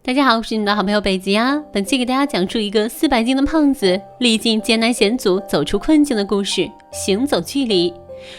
大家好，我是你的好朋友北极啊。本期给大家讲述一个400斤的胖子历尽艰难险阻走出困境的故事。行走距离。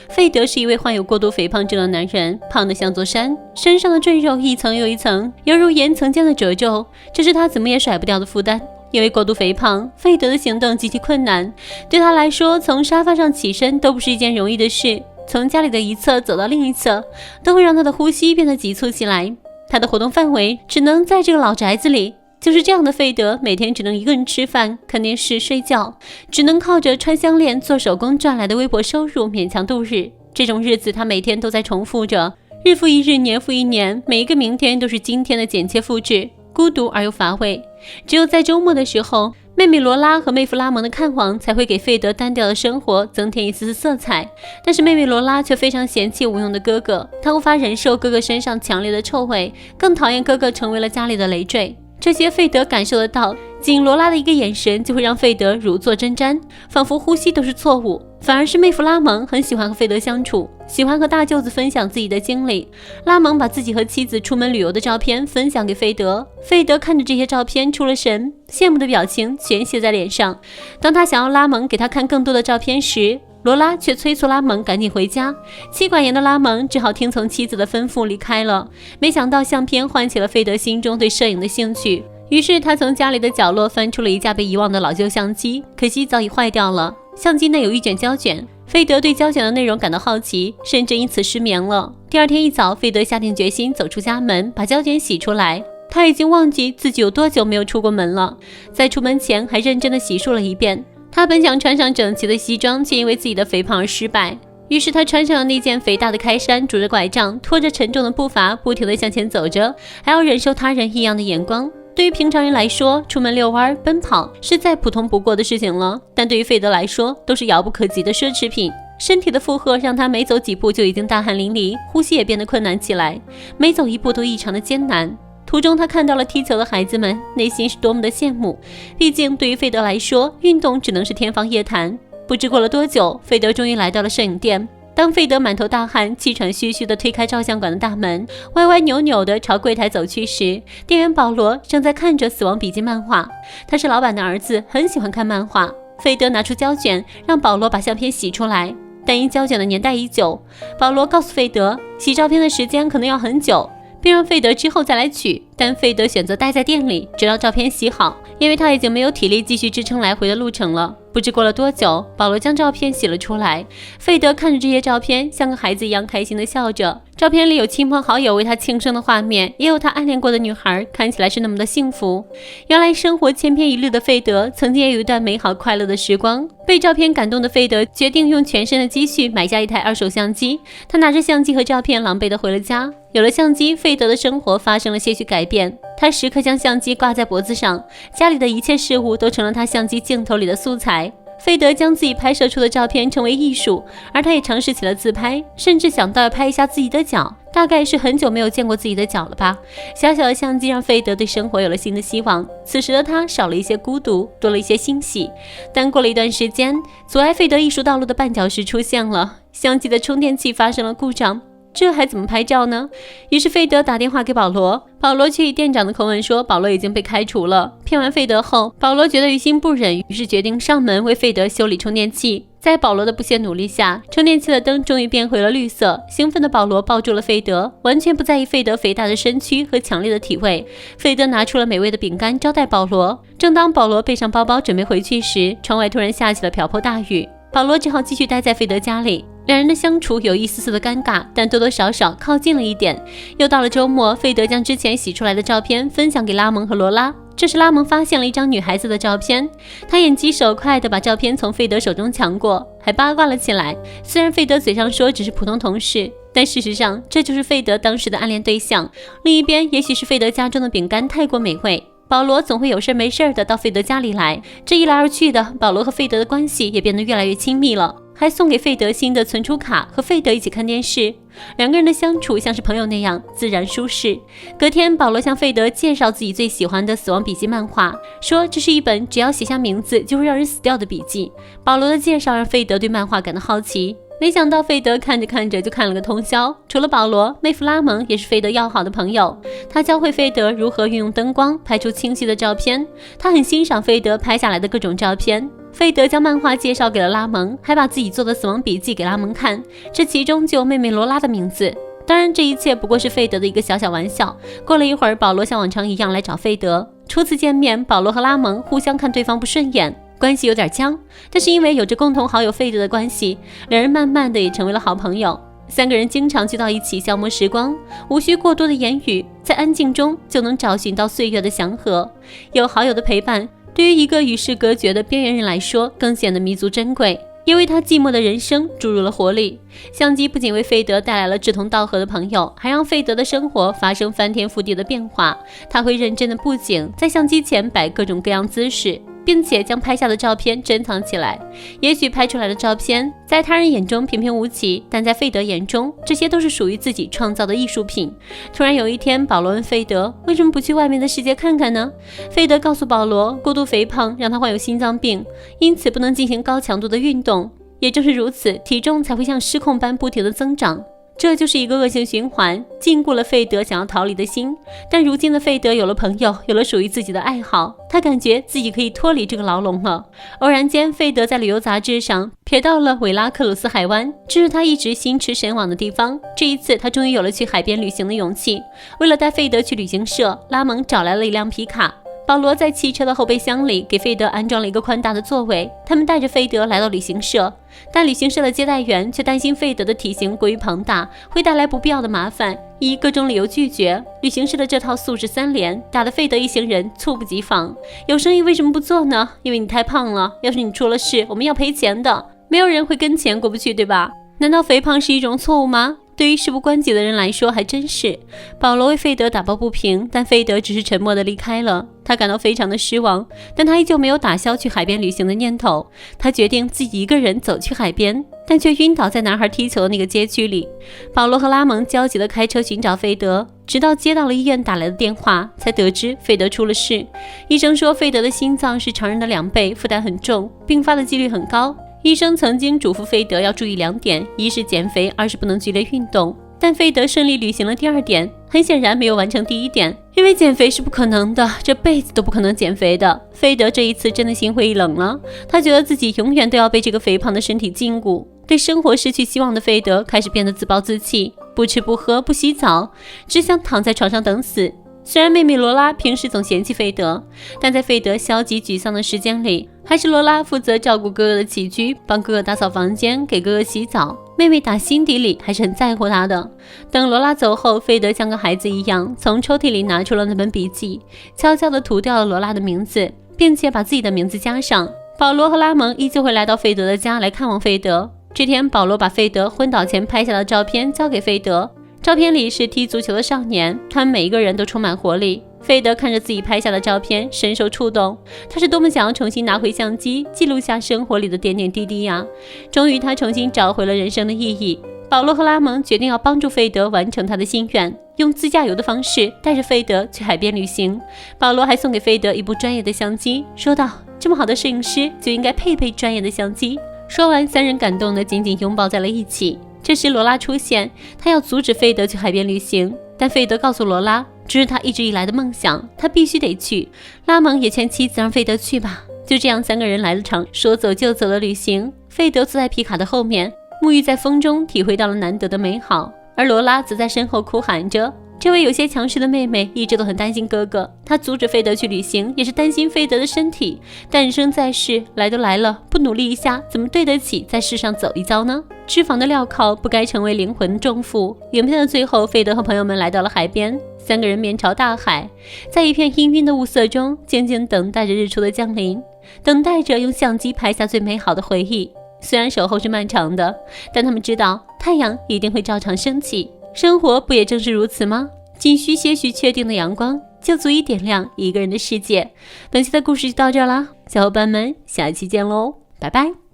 费德是一位患有过度肥胖症的男人，胖得像座山，身上的赘肉一层又一层，犹如岩层间的褶皱，这是他怎么也甩不掉的负担。因为过度肥胖，费德的行动极其困难，对他来说，从沙发上起身都不是一件容易的事，从家里的一侧走到另一侧，都会让他的呼吸变得急促起来。他的活动范围只能在这个老宅子里，就是这样的费德，每天只能一个人吃饭、看电视、睡觉，只能靠着穿项链、做手工赚来的微薄收入勉强度日。这种日子他每天都在重复着，日复一日，年复一年，每一个明天都是今天的剪切复制，孤独而又乏味。只有在周末的时候，妹妹罗拉和妹夫拉蒙的看望才会给费德单调的生活增添一丝丝色彩，但是妹妹罗拉却非常嫌弃无用的哥哥，她无法忍受哥哥身上强烈的臭味，更讨厌哥哥成为了家里的累赘。这些费德感受得到，仅罗拉的一个眼神就会让费德如坐针毡，仿佛呼吸都是错误。反而是妹夫拉蒙很喜欢和费德相处，喜欢和大舅子分享自己的经历。拉蒙把自己和妻子出门旅游的照片分享给费德，费德看着这些照片出了神，羡慕的表情全写在脸上。当他想要拉蒙给他看更多的照片时，罗拉却催促拉蒙赶紧回家。妻管严的拉蒙只好听从妻子的吩咐离开了。没想到相片唤起了费德心中对摄影的兴趣，于是他从家里的角落翻出了一架被遗忘的老旧相机，可惜早已坏掉了。相机内有一卷胶卷，费德对胶卷的内容感到好奇，甚至因此失眠了。第二天一早，费德下定决心走出家门，把胶卷洗出来。他已经忘记自己有多久没有出过门了，在出门前还认真地洗漱了一遍。他本想穿上整齐的西装，却因为自己的肥胖而失败。于是他穿上了那件肥大的开衫，拄着拐杖，拖着沉重的步伐，不停地向前走着，还要忍受他人异样的眼光。对于平常人来说，出门遛弯、奔跑是再普通不过的事情了，但对于费德来说，都是遥不可及的奢侈品。身体的负荷让他每走几步就已经大汗淋漓，呼吸也变得困难起来，每走一步都异常的艰难。途中他看到了踢球的孩子们，内心是多么的羡慕。毕竟对于费德来说，运动只能是天方夜谭。不知过了多久，费德终于来到了摄影店。当费德满头大汗、气喘吁吁地推开照相馆的大门，歪歪扭扭地朝柜台走去时，店员保罗正在看着《死亡笔记》漫画。他是老板的儿子，很喜欢看漫画。费德拿出胶卷，让保罗把相片洗出来，但因胶卷的年代已久，保罗告诉费德，洗照片的时间可能要很久，并让费德之后再来取。但费德选择待在店里，直到照片洗好，因为他已经没有体力继续支撑来回的路程了。不知过了多久，保罗将照片洗了出来。费德看着这些照片，像个孩子一样开心地笑着。照片里有亲朋好友为他庆生的画面，也有他暗恋过的女孩，看起来是那么的幸福。原来生活千篇一律的费德，曾经也有一段美好快乐的时光。被照片感动的费德决定用全身的积蓄买下一台二手相机。他拿着相机和照片狼狈地回了家。有了相机，费德的生活发生了些许改变。他时刻将相机挂在脖子上，家里的一切事物都成了他相机镜头里的素材。费德将自己拍摄出的照片成为艺术，而他也尝试起了自拍，甚至想到要拍一下自己的脚。大概是很久没有见过自己的脚了吧。小小的相机让费德对生活有了新的希望。此时的他少了一些孤独，多了一些欣喜。但过了一段时间，阻碍费德艺术道路的绊脚石出现了，相机的充电器发生了故障。这还怎么拍照呢？于是费德打电话给保罗，保罗却以店长的口吻说保罗已经被开除了。骗完费德后，保罗觉得于心不忍，于是决定上门为费德修理充电器。在保罗的不懈努力下，充电器的灯终于变回了绿色。兴奋的保罗抱住了费德，完全不在意费德肥大的身躯和强烈的体味。费德拿出了美味的饼干招待保罗。正当保罗背上包包准备回去时，窗外突然下起了瓢泼大雨，保罗只好继续待在费德家里。两人的相处有一丝丝的尴尬，但多多少少靠近了一点。又到了周末，费德将之前洗出来的照片分享给拉蒙和罗拉。这时拉蒙发现了一张女孩子的照片，他眼疾手快地把照片从费德手中抢过，还八卦了起来。虽然费德嘴上说只是普通同事，但事实上这就是费德当时的暗恋对象。另一边，也许是费德家中的饼干太过美味，保罗总会有事没事的到费德家里来。这一来二去的，保罗和费德的关系也变得越来越亲密了，还送给费德新的存储卡，和费德一起看电视。两个人的相处像是朋友那样自然舒适。隔天，保罗向费德介绍自己最喜欢的《死亡笔记》漫画，说这是一本只要写下名字就会让人死掉的笔记。保罗的介绍让费德对漫画感到好奇，没想到费德看着看着就看了个通宵，除了保罗，妹夫拉蒙也是费德要好的朋友，他教会费德如何运用灯光拍出清晰的照片，他很欣赏费德拍下来的各种照片。费德将漫画介绍给了拉蒙，还把自己做的死亡笔记给拉蒙看，这其中就有妹妹罗拉的名字。当然这一切不过是费德的一个小小玩笑。过了一会儿，保罗像往常一样来找费德，初次见面，保罗和拉蒙互相看对方不顺眼，关系有点僵，但是因为有着共同好友费德的关系，两人慢慢的也成为了好朋友。三个人经常聚到一起消磨时光，无需过多的言语，在安静中就能找寻到岁月的祥和。有好友的陪伴，对于一个与世隔绝的边缘人来说，更显得弥足珍贵，也为他寂寞的人生注入了活力。相机不仅为费德带来了志同道合的朋友，还让费德的生活发生翻天覆地的变化。他会认真的布景，在相机前摆各种各样姿势，并且将拍下的照片珍藏起来。也许拍出来的照片在他人眼中平平无奇，但在费德眼中，这些都是属于自己创造的艺术品。突然有一天，保罗问费德为什么不去外面的世界看看呢？费德告诉保罗，过度肥胖让他患有心脏病，因此不能进行高强度的运动，也正是如此，体重才会像失控般不停地增长。这就是一个恶性循环，禁锢了费德想要逃离的心。但如今的费德有了朋友，有了属于自己的爱好，他感觉自己可以脱离这个牢笼了。偶然间，费德在旅游杂志上瞥到了韦拉克鲁斯海湾，这是他一直心驰神往的地方。这一次他终于有了去海边旅行的勇气。为了带费德去旅行社，拉蒙找来了一辆皮卡，保罗在汽车的后备箱里给费德安装了一个宽大的座位。他们带着费德来到旅行社，但旅行社的接待员却担心费德的体型过于庞大，会带来不必要的麻烦，以各种理由拒绝。旅行社的这套素质3连打得费德一行人猝不及防。有生意为什么不做呢？因为你太胖了，要是你出了事，我们要赔钱的。没有人会跟钱过不去，对吧？难道肥胖是一种错误吗？对于事不关己的人来说还真是。保罗为费德打抱不平，但费德只是沉默地离开了。他感到非常的失望，但他依旧没有打消去海边旅行的念头。他决定自己一个人走去海边，但却晕倒在男孩踢球的那个街区里。保罗和拉蒙焦急地开车寻找费德，直到接到了医院打来的电话，才得知费德出了事。医生说费德的心脏是常人的2倍，负担很重，并发的几率很高。医生曾经嘱咐费德要注意2点，一是减肥，二是不能剧烈运动。但费德顺利履行了第2点，很显然没有完成第1点，因为减肥是不可能的，这辈子都不可能减肥的。费德这一次真的心灰意冷了，他觉得自己永远都要被这个肥胖的身体禁锢。对生活失去希望的费德开始变得自暴自弃，不吃不喝不洗澡，只想躺在床上等死。虽然妹妹罗拉平时总嫌弃费德，但在费德消极沮丧的时间里，还是罗拉负责照顾哥哥的起居，帮哥哥打扫房间，给哥哥洗澡。妹妹打心底里还是很在乎他的。等罗拉走后，费德像个孩子一样从抽屉里拿出了那本笔记，悄悄地涂掉了罗拉的名字，并且把自己的名字加上。保罗和拉蒙依旧会来到费德的家来看望费德。这天，保罗把费德昏倒前拍下的照片交给费德，照片里是踢足球的少年，他们每一个人都充满活力。费德看着自己拍下的照片，深受触动。他是多么想要重新拿回相机，记录下生活里的点点滴滴呀！终于，他重新找回了人生的意义。保罗和拉蒙决定要帮助费德完成他的心愿，用自驾游的方式带着费德去海边旅行。保罗还送给费德一部专业的相机，说道：“这么好的摄影师就应该配备专业的相机。”说完，3人感动地紧紧拥抱在了一起。这时罗拉出现，他要阻止费德去海边旅行，但费德告诉罗拉，这是他一直以来的梦想，他必须得去。拉蒙也劝妻子让费德去吧。就这样，3个人来了场说走就走的旅行。费德坐在皮卡的后面，沐浴在风中，体会到了难得的美好，而罗拉则在身后哭喊着。这位有些强势的妹妹一直都很担心哥哥，她阻止费德去旅行，也是担心费德的身体。但人生在世，来都来了，不努力一下，怎么对得起在世上走一遭呢？脂肪的镣铐不该成为灵魂的重负。影片的最后，费德和朋友们来到了海边，3个人面朝大海，在一片氤氲的雾色中，静静等待着日出的降临，等待着用相机拍下最美好的回忆。虽然守候是漫长的，但他们知道太阳一定会照常升起。生活不也正是如此吗？仅需些许确定的阳光，就足以点亮一个人的世界。本期的故事就到这啦，小伙伴们，下期见喽，拜拜。